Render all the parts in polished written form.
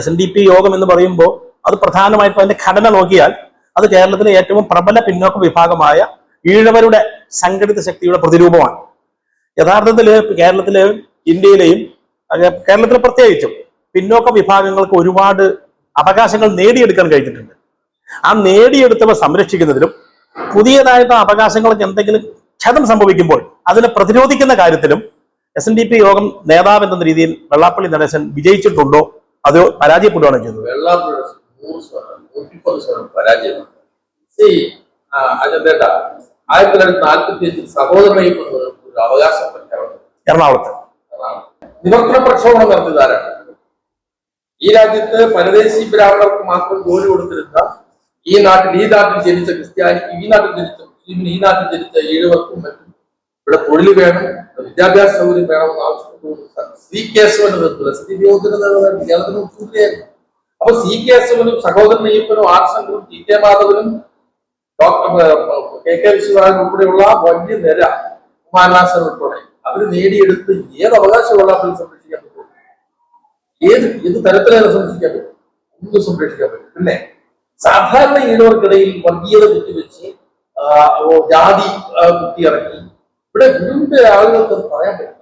SNDP യോഗം എന്ന് പറയുമ്പോൾ അത് പ്രധാനമായിട്ടും അതിന്റെ ഘടന നോക്കിയാൽ അത് കേരളത്തിലെ ഏറ്റവും പ്രബല പിന്നോക്ക വിഭാഗമായ ഈഴവരുടെ സംഘടിത ശക്തിയുടെ പ്രതിരൂപമാണ്. യഥാർത്ഥത്തിൽ കേരളത്തിലെ ഇന്ത്യയിലെയും കേരളത്തിൽ പ്രത്യേകിച്ചും പിന്നോക്ക വിഭാഗങ്ങൾക്ക് ഒരുപാട് അവകാശങ്ങൾ നേടിയെടുക്കാൻ കഴിഞ്ഞിട്ടുണ്ട്. ആ നേടിയെടുത്തവ സംരക്ഷിക്കുന്നതിലും പുതിയതായിട്ട് അവകാശങ്ങൾക്ക് എന്തെങ്കിലും ക്ഷതം സംഭവിക്കുമ്പോൾ അതിനെ പ്രതിരോധിക്കുന്ന കാര്യത്തിലും SNDP യോഗം നേതാവ് എന്ന രീതിയിൽ വെള്ളാപ്പള്ളി നടേശൻ വിജയിച്ചിട്ടുണ്ടോ അതോ പരാജയപ്പെടുകയാണോ ചെയ്തത്? അവകാശം എറണാകുളത്ത് നിവർത്തന പ്രക്ഷോഭണം നടത്തിയതാരാണ്? ഈ രാജ്യത്ത് പരദേശി ബ്രാഹ്മണർക്ക് മാത്രം ജോലി കൊടുത്തിരുന്ന ഈ നാട്ടിൽ ജനിച്ച ക്രിസ്ത്യാനിക്ക്, ഈ നാട്ടിൽ ജനിച്ച മുസ്ലിമിന്, ഈ നാട്ടിൽ ജനിച്ച ഈഴവർക്കും മറ്റും ഇവിടെ തൊഴിൽ വേണം, വിദ്യാഭ്യാസ സൗകര്യം വേണമെന്ന് ആവശ്യപ്പെട്ടുകൊണ്ട് സി കേശവന്റെ കേരളത്തിന് മുഖ്യമന്ത്രിയായിരുന്നു. അപ്പൊ സി കേശവനും സഹോദരൻ അയ്യപ്പനും ആർ ശങ്കറും ടി കെ മാധവനും കെ വിശ്വനാഥൻ ഉൾപ്പെടെയുള്ള വലിയ നിര കുമാരനാശൻ ഉൾപ്പെടെ അവര് നേടിയെടുത്ത് ഏത് അവകാശമുള്ള സംരക്ഷിക്കാൻ പറ്റും? ഏത് തരത്തിലാണ് സംരക്ഷിക്കാൻ പറ്റും? ഒന്നും സംരക്ഷിക്കാൻ പറ്റും. പിന്നെ സാധാരണ ഈഴവർക്കിടയിൽ വർഗീയത കുത്തിവെച്ച് ജാതി കുത്തിയിറക്കി ഇവിടെ ഗുരുവിന്റെ ആളുകൾക്ക് അത് പറയാൻ പറ്റും.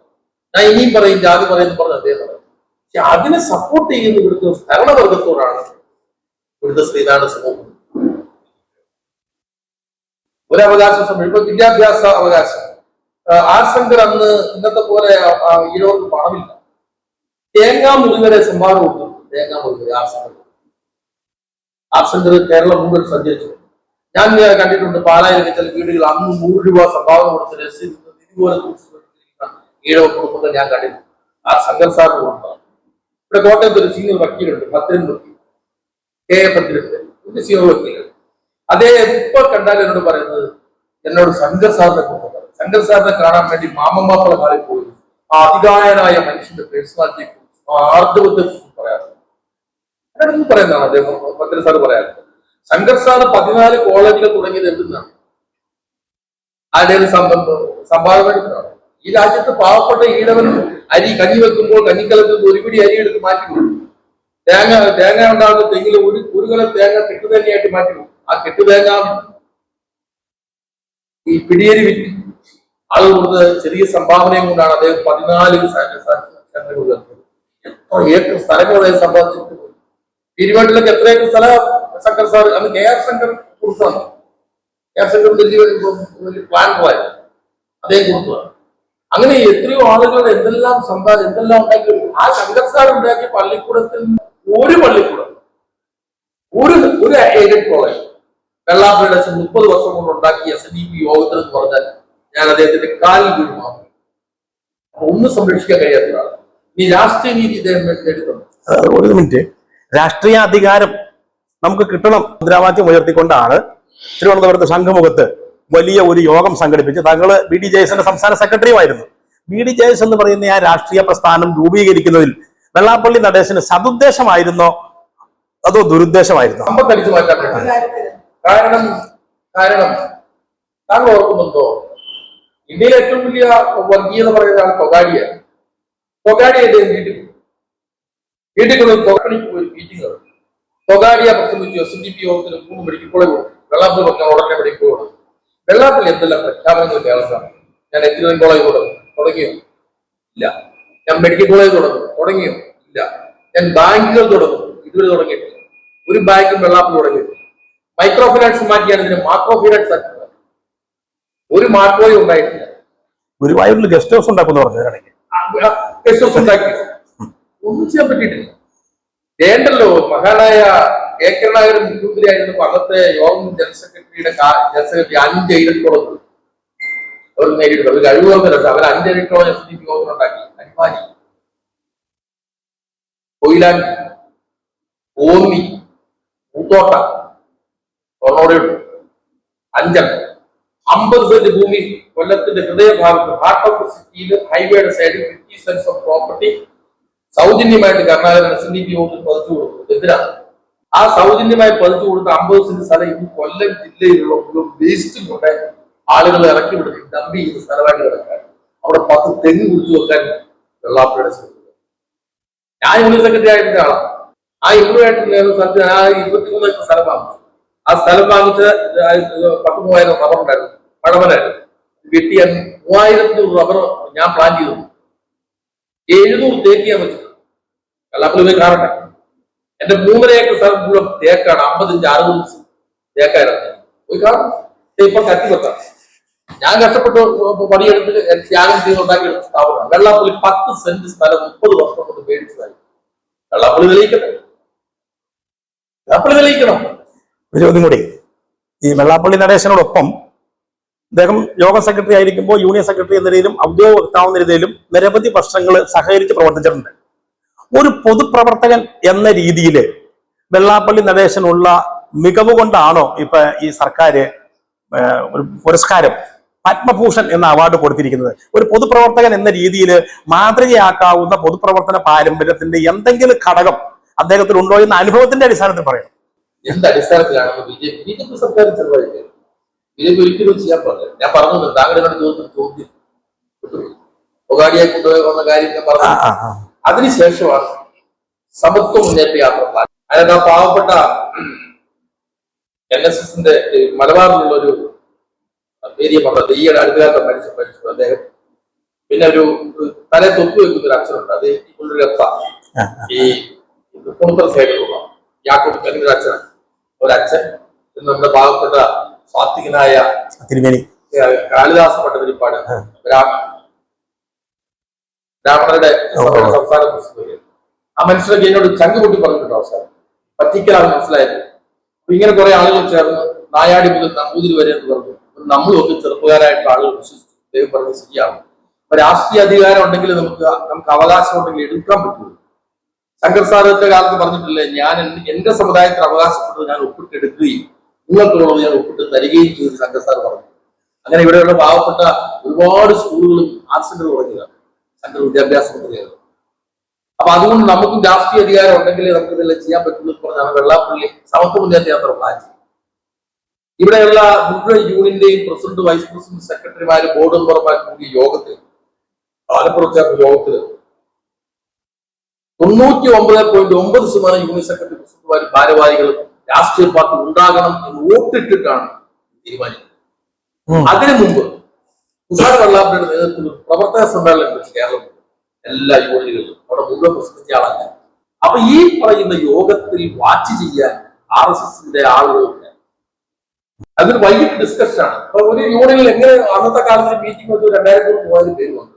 ഞാൻ ഇനിയും പറയും ജാതി പറയുന്ന പറഞ്ഞ അദ്ദേഹം പറയും. പക്ഷെ അതിനെ സപ്പോർട്ട് ചെയ്യുന്ന ഇവിടുത്തെ ഭരണവർഗത്തോടാണ് ഇവിടുത്തെ ശ്രീനാരായണ സമൂഹം. ഒരവകാശം സംരക്ഷിക്കും. ഇപ്പൊ വിദ്യാഭ്യാസ അവകാശം ആർ ശങ്കർ അന്ന് ഇന്നത്തെ പോലെ ഈഴവർക്ക് പണമില്ല. തേങ്ങാ മുറി വരെ സംഭാവന കൊടുത്തു. തേങ്ങാ മുറി വരെ ആർ ശങ്കർ കേരളം മുഴുവൻ സഞ്ചരിച്ചു. ഞാൻ കണ്ടിട്ടുണ്ട് പാലായിലൊക്കെ ചില വീടുകൾ അന്ന് 100 രൂപ സംഭാവന കൊടുത്ത് രസീത് ഇതുപോലെ ഈഴവ കുടുംബങ്ങൾ ഞാൻ കണ്ടിട്ടുണ്ട്. ആർ ശങ്കർ സാറിന് കൊടുത്താണ്. ഇവിടെ കോട്ടയത്ത് ഒരു സീനിയർ വക്കീലുണ്ട്, ഭദ്രൻ വക്കീൽ, KA ഭദ്രൻ, സീനിയർ വക്കീലുണ്ട്. അദ്ദേഹം ഇപ്പൊ കണ്ടാൽ എന്നോട് പറയുന്നത്, എന്നോട് ശങ്കർ സാറിനെ കുറിച്ച് പറയും. ശങ്കർ സാറിനെ കാണാൻ വേണ്ടി മാമമ്മാപ്പള മാറി പോയി ആ അതികായനായ മനുഷ്യന്റെ പേഴ്സണാലിറ്റിയെ കുറിച്ച്, ആർജവത്തെ കുറിച്ച് പറയാറുണ്ട്. എന്നോടൊന്നും പറയുന്നതാണ് അദ്ദേഹം ഭദ്രൻ സാർ പറയാറുണ്ട്. ശങ്കർ സാർ 14 കോളേജിൽ തുടങ്ങിയത് എവിടുന്നാണ്? ആരുടെയും സംഭാവന. ഈ രാജ്യത്ത് പാവപ്പെട്ട ഈഴവൻ അരി കഞ്ഞി വെക്കുമ്പോൾ കഞ്ഞിക്കലത്തിൽ ഒരു പിടി അരി എടുത്ത് മാറ്റി കൊടുക്കും. തേങ്ങ ഉണ്ടാകുന്ന തെങ്ങിൽ ഒരു കലം തേങ്ങ കെട്ടുതേങ്ങയായിട്ട് മാറ്റി കൊടുക്കും. ആ കെട്ടുതേങ്ങ ഈ പിടിയേരി വിറ്റ് ആളുകൾ കൊടുത്ത ചെറിയ സംഭാവനയും കൊണ്ടാണ് അദ്ദേഹം 14 എത്ര ഏക്കർ സ്ഥലങ്ങൾ അദ്ദേഹം സമ്പാദിച്ചിട്ടുണ്ട്. തിരുവനന്തപുരത്തിലേക്ക് എത്ര ഏക്കർ സ്ഥലം ശങ്കർ സാർ അന്ന് KR ശങ്കർ കൊടുത്തതാണ്. KR ശങ്കർ വലിയ പ്ലാനറായിരുന്നു, അദ്ദേഹം കൊടുത്തതാണ്. അങ്ങനെ എത്രയോ ആളുകൾ എന്തെല്ലാം ഉണ്ടാക്കി. ആ ശങ്കർ സാർ ഉണ്ടാക്കിയ പള്ളിക്കൂടത്തിൽ ഒരു പള്ളിക്കൂടം, ഒരു എയ്ഡഡ് കോളേജ് വെള്ളാപ്പള്ളിയുടെ 30 വർഷം കൊണ്ട് ഉണ്ടാക്കിയ SNDP യോഗത്തിൽ എന്ന് പറഞ്ഞാൽ ഞാൻ അദ്ദേഹത്തിന്റെ കാലിൽ വീണ് മാറും. ഒന്നും സംരക്ഷിക്കാൻ കഴിയാത്തതാണ്. ഈ രാഷ്ട്രീയ നീതി ഇദ്ദേഹം നേടുന്നുണ്ട്. ഒരു മിനിറ്റ്, രാഷ്ട്രീയ അധികാരം നമുക്ക് കിട്ടണം മുദ്രാവാക്യം ഉയർത്തിക്കൊണ്ടാണ് തിരുവനന്തപുരത്ത് ശംഖുമുഖത്ത് വലിയ ഒരു യോഗം സംഘടിപ്പിച്ച് താങ്കൾ BDJS സംസ്ഥാന സെക്രട്ടറിയുമായിരുന്നു. BDJS എന്ന് പറയുന്ന ആ രാഷ്ട്രീയ പ്രസ്ഥാനം രൂപീകരിക്കുന്നതിൽ വെള്ളാപ്പള്ളി നടേശന് സതുദ്ദേശമായിരുന്നോ അതോ ദുരുദ്ദേശമായിരുന്നോ? അടിച്ചു മാറ്റാൻ കാരണം താങ്കൾ ഓർക്കുന്നുണ്ടോ, ഇന്ത്യയിലെ ഏറ്റവും വലിയ വർഗീയത പറയുന്നതാണ് തൊഗാഡിയാണ്. തൊഗാഡിയുടെ വീട്ടിൽ തൊഗാഡിക്ക് പോയി മീറ്റിംഗ് നടന്നു. തൊഗാഡിയ പ്രസംഗിച്ചു. SNDP യോഗത്തിന് 3 മെഡിക്കൽ കോളേജ് കൊടുത്തു. വെള്ളാപ്പള്ളി പറഞ്ഞ ഉടനെ മെഡിക്കൽ കോളേജ്. വെള്ളാപ്പള്ളി എന്തെല്ലാം പ്രഖ്യാപനങ്ങൾ കേൾക്കാം. ഞാൻ എഞ്ചിനീയറിംഗ് കോളേജ് തുടങ്ങിയോ? ഇല്ല. ഞാൻ മെഡിക്കൽ കോളേജ് തുടങ്ങിയോ? ഇല്ല. ഞാൻ ബാങ്കുകൾ ഇതുവരെ തുടങ്ങിയിട്ടില്ല. ഒരു ബാങ്കും വെള്ളാപ്പള്ളി തുടങ്ങിയിട്ടില്ല. മൈക്രോ ഫിനാൻസ് മാറ്റിയാണ് ഇതിന് മാക്രോ ഫിനാൻസ് ആക്കി. ഒരു മാറ്റവും ഉണ്ടായിട്ടില്ല. ഗുരുവായൂരിൽ ഗസ്റ്റ് ഹൗസ് ഉണ്ടാക്കുന്നു പറഞ്ഞു. ഗസ്റ്റ് ഹൗസ് ഉണ്ടാക്കി ഒന്നും ചെയ്യാൻ പറ്റിയിട്ടില്ല. വേണ്ടല്ലോ. മഹാനായ കെ കരുണാകരൻ മുഖ്യമന്ത്രിയായിരുന്നപ്പോൾ അന്നത്തെ യോഗം ജനറൽ സെക്രട്ടറി 5 എയ്ഡഡ് കോളേജ് അവർ നേരിട്ടു. അവർ കഴിവുകളൊക്കെ അവർ 5 എയ്ഡഡ് കോളേജ് SNDP യോഗം ഉണ്ടാക്കി. അരിമാലി, കൊയിലാണ്ടി, കോന്നി, പൂത്തോട്ട, തൊണ്ണൂറുണ്ട് 5 50 സെന്റ് ഭൂമി കൊല്ലത്തിന്റെ ഹൃദയഭാഗത്ത് ഹാർട്ട് ഓഫ് ദ സിറ്റിയിൽ ഹൈവേയുടെ സൈഡിൽ 50 സെന്റ്സ് ഓഫ് പ്രോപ്പർട്ടി സൗജന്യമായിട്ട് കർണാടക SNDP യോഗത്തിൽ പതിച്ചു കൊടുത്തു. എന്തിനാണ് ആ സൗജന്യമായി പതിച്ചു കൊടുത്ത 50 സെന്റ് സ്ഥലം ഇന്ന് കൊല്ലം ജില്ലയിലുള്ള വേസ്റ്റ് കൊണ്ട് ആളുകൾ ഇറക്കി വിടുന്നു. ഡംപ് ചെയ്ത് സ്ഥലമായിട്ട് കിടക്കാൻ അവിടെ 10 തെങ്ങ് കുറിച്ച് വെക്കാൻ വെള്ളാപ്പള്ളിയുടെ ശ്രമിക്കുന്നത്. ഞാൻ യൂണിയൻ സെക്രട്ടറി ആയിരുന്ന ആളാണ്. ആ ഇംപ്രൂവായിട്ട് സ്ഥലത്ത് ആ 23 ഏക്കർ സ്ഥലം വാങ്ങിച്ചു. ആ സ്ഥലം വാങ്ങിച്ച് 10,000 റബ്ബർ ഉണ്ടായിരുന്നു, പഴമനായിരുന്നു. വെട്ടിയ 3000 റബ്ബർ ഞാൻ പ്ലാൻ ചെയ്തു. 700 തേക്ക് ഞാൻ വെച്ചു. വെള്ളാപ്പള്ളി പോയി കാണട്ടെ. എന്റെ 3.5 ഏക്കർ സ്ഥലം മുഴുവൻ തേക്കാണ്. 55-60 തേക്കായിരുന്നു. പോയി കാണും. ഇപ്പൊ കത്തിവെക്കാം. ഞാൻ കഷ്ടപ്പെട്ട് പണിയെടുത്ത് ത്യാഗം ചെയ്ത് ഉണ്ടാക്കിയെടുത്ത സ്ഥാപനം. വെള്ളാപ്പള്ളി 10 സെന്റ് സ്ഥലം 30 വർഷം കൊണ്ട് മേടിച്ചതായി. വെള്ളാപ്പള്ളി തെളിയിക്കട്ടെ. വെള്ളാപ്പള്ളി തെളിയിക്കണം. ഒരു ചോദ്യം കൂടി. ഈ വെള്ളാപ്പള്ളി നടേശനോടൊപ്പം അദ്ദേഹം യോഗ സെക്രട്ടറി ആയിരിക്കുമ്പോൾ യൂണിയൻ സെക്രട്ടറി എന്ന രീതിയിലും ഔദ്യോഗിക വക്താവ് എന്ന രീതിയിലും നിരവധി വർഷങ്ങൾ സഹകരിച്ച് പ്രവർത്തിച്ചിട്ടുണ്ട്. ഒരു പൊതുപ്രവർത്തകൻ എന്ന രീതിയിൽ വെള്ളാപ്പള്ളി നടേശനുള്ള മികവ് കൊണ്ടാണോ ഇപ്പൊ ഈ സർക്കാർ ഒരു പുരസ്കാരം പത്മഭൂഷൺ എന്ന അവാർഡ് കൊടുത്തിരിക്കുന്നത്? ഒരു പൊതുപ്രവർത്തകൻ എന്ന രീതിയിൽ മാതൃകയാക്കാവുന്ന പൊതുപ്രവർത്തന പാരമ്പര്യത്തിന്റെ എന്തെങ്കിലും ഘടകം അദ്ദേഹത്തിനുണ്ടോ എന്ന അനുഭവത്തിന്റെ അടിസ്ഥാനത്തിൽ പറയാം. എന്ത് അടിസ്ഥാനത്തിലാണ് ബി.ജെ.പി സർക്കാർ ചെലവഴിക്കുന്നത്? ബി.ജെ.പി ഒരിക്കലും ചെയ്യാൻ പാടില്ല. ഞാൻ പറഞ്ഞു, താങ്കളുടെ ചോദ്യം ഒഗാഡിയായി കൊണ്ടുപോകുന്ന കാര്യം ഞാൻ പറഞ്ഞു. അതിനുശേഷമാണ് സമത്വ മുന്നേറ്റ യാത്ര പ്ലാൻ. അതിനകത്ത് ആ പാവപ്പെട്ട NSSന്റെ മലബാറിലുള്ള ഒരു ഏരിയ പറഞ്ഞത് ഈയിടെ അടുത്തകാലത്ത് പഠിച്ചു അദ്ദേഹം. പിന്നെ ഒരു തലേ തൊപ്പി വെക്കുന്ന ഒരു അച്ഛനുണ്ട്, അത് ഒരു രക്ത ഈ കുണുത്തറ സൈഡിലുള്ള യാക്കോബ് അല്ലെങ്കിൽ അച്ഛനാണ്. ഒരച്ഛൻ നമ്മുടെ പാവപ്പെട്ട സ്വാത്വികനായ കാളിദാസ പട്ടതിരിപ്പാട് ബ്രാഹ്മണരുടെ സംസ്ഥാന പ്രസിഡന്റ്. ആ മനുഷ്യരൊക്കെ എന്നോട് ചങ്ക് പൊട്ടി പറഞ്ഞിട്ടുണ്ട് അവസാനം. പറ്റിക്കലാണ് മനസ്സിലായത്. അപ്പൊ ഇങ്ങനെ കുറെ ആളുകൾ ചേർന്ന് നായാടി മുതൽ നമ്പൂതിരി വരെ എന്ന് പറഞ്ഞു. നമ്മളും ഒക്കെ ചെറുപ്പക്കാരായിട്ടുള്ള ആളുകൾ വിശ്വസിച്ചു. ദൈവം പറഞ്ഞ ശരിയാണ്. അപ്പൊ രാഷ്ട്രീയ അധികാരം ഉണ്ടെങ്കിൽ നമുക്ക് അവകാശം ഉണ്ടെങ്കിൽ എടുക്കാൻ പറ്റുള്ളൂ. ശങ്കർ സാറിന്റെ കാലത്ത് പറഞ്ഞിട്ടില്ലേ, ഞാൻ എന്റെ സമുദായത്തിന് അവകാശപ്പെട്ടത് ഞാൻ ഒപ്പിട്ടെടുക്കുകയും നിങ്ങൾക്കുള്ളത് ഞാൻ ഒപ്പിട്ട് തരികയും ചെയ്തു ശങ്കർ സാർ പറഞ്ഞു. അങ്ങനെ ഇവിടെയുള്ള പാവപ്പെട്ട ഒരുപാട് സ്കൂളുകളും ആർട്സ് സെന്റർ തുടങ്ങിയതാണ് ശങ്കർ വിദ്യാഭ്യാസ മന്ത്രിയാണ്. അപ്പൊ അതുകൊണ്ട് നമുക്കും രാഷ്ട്രീയ അധികാരം ഉണ്ടെങ്കിൽ നമുക്ക് ഇതെല്ലാം ചെയ്യാൻ പറ്റുള്ളൂ എന്ന് പറഞ്ഞാണ് വെള്ളാപ്പള്ളി സമത്വ മുന്നേറ്റ യാത്ര പ്ലാൻ ചെയ്തത്. ഇവിടെയുള്ള മുഴുവൻ യൂണിയന്റെയും പ്രസിഡന്റ്, വൈസ് പ്രസിഡന്റ്, സെക്രട്ടറിമാര്, ബോർഡ് മെമ്പർമാർ കൂടിയ യോഗത്തിൽ ആലപ്പുഴ യോഗത്തില് 99.9% യൂണിയൻ സെക്രട്ടറി, പ്രസിഡന്റുമാരും ഭാരവാഹികളും രാഷ്ട്രീയ പാർട്ടി ഉണ്ടാകണം എന്ന് വോട്ടിട്ടിട്ടാണ് തീരുമാനിക്കുന്നത്. അതിനു മുമ്പ് തുഷാർ വെള്ളാപ്പള്ളിയുടെ നേതൃത്വത്തിൽ പ്രവർത്തക സമ്മേളനം വിളിച്ച് കേരളം എല്ലാ യൂണിയനുകളിലും അവിടെ മുഴുവൻ പ്രസിദ്ധിയാളല്ല. അപ്പൊ ഈ പറയുന്ന യോഗത്തിൽ വാച്ച് ചെയ്യാൻ RSSന്റെ ആളുകളുണ്ട്. അതൊരു വൈകിട്ട് ഡിസ്കഷൻ ആണ്. അപ്പൊ ഒരു യൂണിയനിൽ എങ്ങനെ അന്നത്തെ കാലത്ത് മീറ്റിംഗ് വെച്ച് 2000-3000 പേര് വന്നു.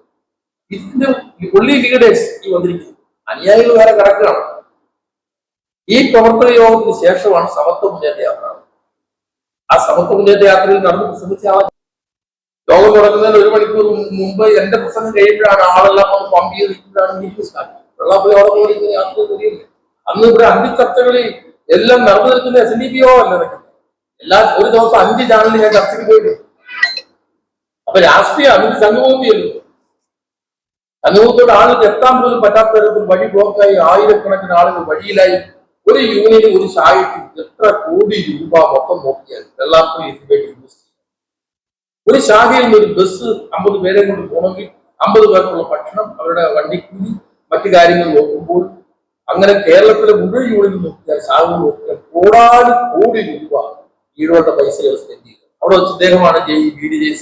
ഇതിന്റെ പുള്ളി ലീഡേഴ്സ് ഈ വന്നിരിക്കുന്നത്, അനുയായികൾ വേറെ കിടക്കുകയാണ്. ഈ പ്രവർത്തന യോഗത്തിന് ശേഷമാണ് സമത്വ മുന്നേറ്റ യാത്ര. ആ സമത്വ മുന്നേറ്റ യാത്രയിൽ നടന്ന് പ്രസംഗിച്ച ആളെ യോഗം തുടങ്ങുന്നതിന് 1 മണിക്കൂർ മുമ്പ് എന്റെ പ്രസംഗം കഴിയുമ്പോഴാണ് ആളെല്ലാം പമ്പ് ചെയ്ത് നിൽക്കുമ്പോഴാണ് മീറ്റിംഗ് സ്റ്റാർട്ട്. വെള്ളാപ്പള്ളി അവിടെ പോയി യാത്ര തരികയില്ല. അന്ന് ഇവിടെ അന്തിച്ചർച്ചകളിൽ എല്ലാം നടന്നു നിൽക്കുന്ന SNDP അല്ല നടക്കുന്നത്. ഒരു ദിവസം 5 ചാനലിൽ ഞാൻ ചർച്ചയ്ക്ക് പോയിട്ട്. അപ്പൊ രാഷ്ട്രീയ സംഘമൊന്നുമില്ലല്ലോ. അനുഭവത്തോട് ആളുകൾക്ക് എത്താൻ പോലും പറ്റാത്ത തരത്തിൽ വഴി ബ്ലോക്കായി, ആയിരക്കണക്കിന് ആളുകൾ വഴിയിലായി. ഒരു യൂണിയന്, ഒരു ശാഖയ്ക്ക് എത്ര കോടി രൂപ മൊത്തം നോക്കിയാൽ വെള്ളാപ്പള്ളി ഇതിനുവേണ്ടി ഇൻവെസ്റ്റ് ചെയ്യും. ഒരു ശാഖയിൽ നിന്ന് ഒരു ബസ് 50 പേരെ കൊണ്ട് പോകണമെങ്കിൽ 50 പേർക്കുള്ള ഭക്ഷണം, അവരുടെ വണ്ടിക്കൂലി, മറ്റു കാര്യങ്ങൾ നോക്കുമ്പോൾ അങ്ങനെ കേരളത്തിലെ മുഴുവൻ യൂണിയൻ നോക്കിയാൽ, ശാഖകൾ നോക്കിയാൽ കോടി രൂപ ഈഴവരുടെ പൈസകൾ സ്പെൻഡ് ചെയ്യുക. അവിടെ വെച്ച് ഇദ്ദേഹമാണ് BDJS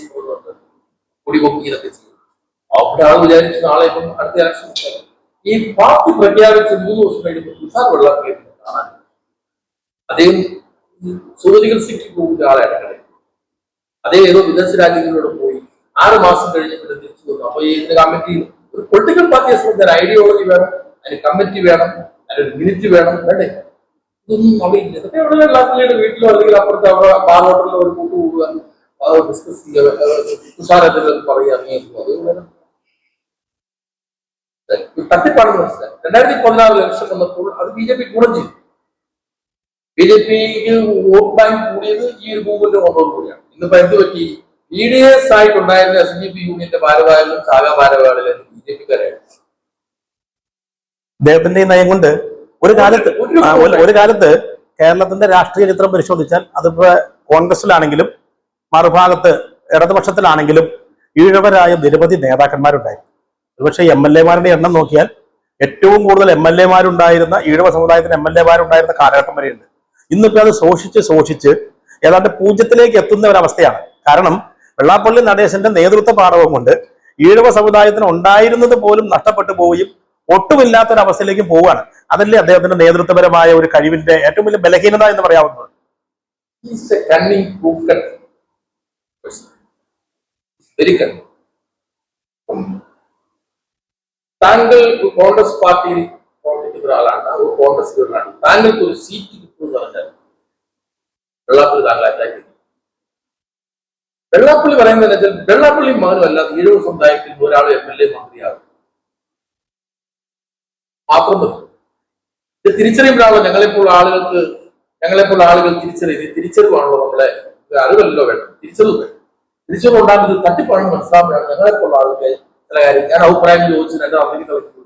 കുടിപൊക്കി ഇതൊക്കെ ചെയ്യുന്നത്. അവിടെ ആൾ വിചാരിച്ച നാളെ ഇപ്പം അടുത്ത ഇലക്ഷൻ ഈ പാർട്ടി പ്രഖ്യാപിച്ച് 3 ദിവസം കഴിയുമ്പോൾ തുഷാർ വെള്ളാപ്പള്ളി കാണാൻ അദ്ദേഹം സുഖചികിത്സയ്ക്ക് പോകുന്ന ആളാണ്. അതേ ഏതോ വിദേശ രാജ്യങ്ങളിലൂടെ പോയി 6 മാസം കഴിഞ്ഞിട്ട് തിരിച്ചു വന്നു. അപ്പൊ ഈ കമ്മിറ്റി ഒരു പൊളിറ്റിക്കൽ പാർട്ടിയെ സംബന്ധിച്ച ഐഡിയോളജി വേണം, അതിന് കമ്മിറ്റി വേണം, അതിനൊരു മിനിറ്റ് വേണം, വേണ്ടേ? ഇതൊന്നും അവിടെ ഇല്ല. ഇതൊക്കെ അവിടെ വെള്ളാപ്പള്ളിയുടെ വീട്ടിലോ അല്ലെങ്കിൽ അപ്പുറത്തെ അവിടെ ബാർ ഹോട്ടലിലോ ഒരു കൂട്ടുകൂടുക, ഡിസ്കസ് ചെയ്യുക, തുഷാരത്തിൽ പറയുക, അതുപോലെ തട്ടിപ്പാണെന്ന് മനസ്സിലായി. 2016 ഇലക്ഷൻ വന്നപ്പോൾ അത് BJP ഗുണം ചെയ്തു. BJPക്ക് വോട്ട് ബാങ്ക് കൂടിയത് ഈ ഒരു മൂവ്മെന്റ് വന്നതോട് കൂടിയാണ്. ഇന്നിപ്പോ എന്ത് പറ്റി? EDS ആയിട്ടുണ്ടായിരുന്ന SNDP യൂണിയന്റെ ഭാരവാഹികളും ശാഖാ ഭാരവാഹികളും BJPക്കാരായിരുന്നു. അദ്ദേഹത്തിന്റെ നയം കൊണ്ട് ഒരു കാലത്ത് കേരളത്തിന്റെ രാഷ്ട്രീയ ചിത്രം പരിശോധിച്ചാൽ അതിപ്പോ കോൺഗ്രസിലാണെങ്കിലും മറുഭാഗത്ത് ഇടതുപക്ഷത്തിലാണെങ്കിലും ഈഴവരായ നിരവധി നേതാക്കന്മാരുണ്ടായിരുന്നു. ഒരുപക്ഷെ MLA മാരുടെ എണ്ണം നോക്കിയാൽ ഏറ്റവും കൂടുതൽ MLA-മാരുണ്ടായിരുന്ന ഈഴവ സമുദായത്തിന് MLA-മാരുണ്ടായിരുന്ന കാലഘട്ടം വരെയുണ്ട്. ഇന്നിപ്പോൾ അത് ശോഷിച്ച് ഏതാണ്ട് പൂജ്യത്തിലേക്ക് എത്തുന്ന ഒരവസ്ഥയാണ്. കാരണം വെള്ളാപ്പള്ളി നടേശന്റെ നേതൃത്വ പാടവം കൊണ്ട് ഈഴവ സമുദായത്തിന് ഉണ്ടായിരുന്നത് പോലും നഷ്ടപ്പെട്ടു പോവുകയും ഒട്ടുമില്ലാത്തൊരവസ്ഥയിലേക്കും പോവുകയാണ്. അതല്ലേ അദ്ദേഹത്തിന്റെ നേതൃത്വപരമായ ഒരു കഴിവിന്റെ ഏറ്റവും വലിയ ബലഹീനത എന്ന് പറയാവുന്നത്. താങ്കൾ കോൺഗ്രസ് പാർട്ടിയിൽ പ്രവർത്തിക്കുന്ന ഒരാളാണ്, കോൺഗ്രസ്സുകാരനാണ്. താങ്കൾക്ക് ഒരു സീറ്റ് കിട്ടുമെന്ന് പറഞ്ഞാൽ വെള്ളാപ്പള്ളി താങ്കൾ അറ്റാക്ക്. വെള്ളാപ്പള്ളി പറയുന്നത് വെച്ചാൽ വെള്ളാപ്പള്ളി മകനും അല്ലാതെ ഈഴവ സമുദായത്തിൽ ഒരാൾ MLA മന്ത്രിയാകും മാത്രം മതി. ഇത് തിരിച്ചറിയുമ്പോഴാണല്ലോ ഞങ്ങളെപ്പോലുള്ള ആളുകൾ തിരിച്ചറിവാണല്ലോ നമ്മളെ അറിവല്ലോ വേണം, തിരിച്ചറിവ് വേണം. തിരിച്ചറിവ് ഉണ്ടാകുന്നത് തട്ടിപ്പാണെന്ന് മനസ്സിലാകുമ്പോഴാണ് ഞങ്ങളെപ്പോലുള്ള ആളുകൾ ചില കാര്യം ഞാൻ അഭിപ്രായം ചോദിച്ചു എന്റെ അറിയിക്കുന്ന